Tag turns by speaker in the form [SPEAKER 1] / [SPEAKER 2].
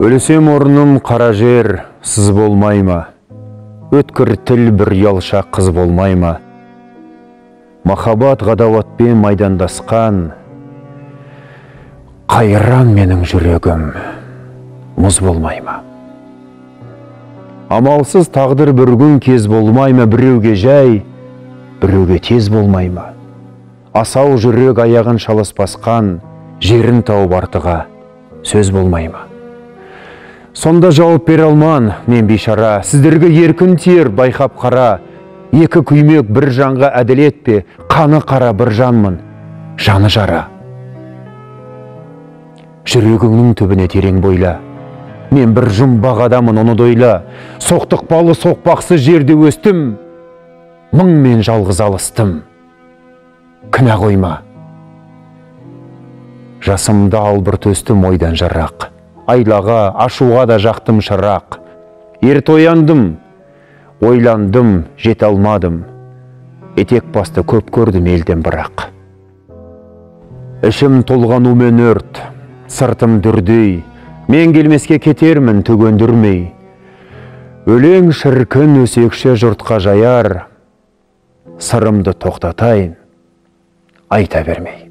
[SPEAKER 1] Өлесем орным қара жер, сыз болмай ма? Өткір тіл бір ұялшақ қыз болмай ма? Махаббат ғадауатпен майдандасқан, қайран менің жүрегім, мұз болмай ма? Амалсыз тағдыр бір күн кез болмай ма? Біреуге жай, біреуге тез болмай ма? Асау жүрек аяғын шалыс басқан, жерін тауып артыға сөз болмай ма? Сонда жауап бере алман, мен бейшара, сіздерге еркін тиер байқап қара, екі күймек бір жанға әділет пе, қаны қара бір жанмын, жаны жара. Жүрегіңнің түбіне терең бойла, мен бір жұмбақ адамын, оны дойла, соқтықпалы соқпақсыз жерде өстім, мың мен жалғыз алыстым, кінә қойма. Жасымда албырт өстім ойдан жарақ, айлаға, ашуға да жақтым шырақ. Ерт ояндым, ойландым, жете алмадым. Етек басты көп көрдім елден бірақ. Ішім толған умен өрт, сыртым дүрдей. Мен келмеске кетермін төгөндірмей. Өлең шіркін өсекші жұртқа жаяр. Сырымды тоқтатайын, айта бермей.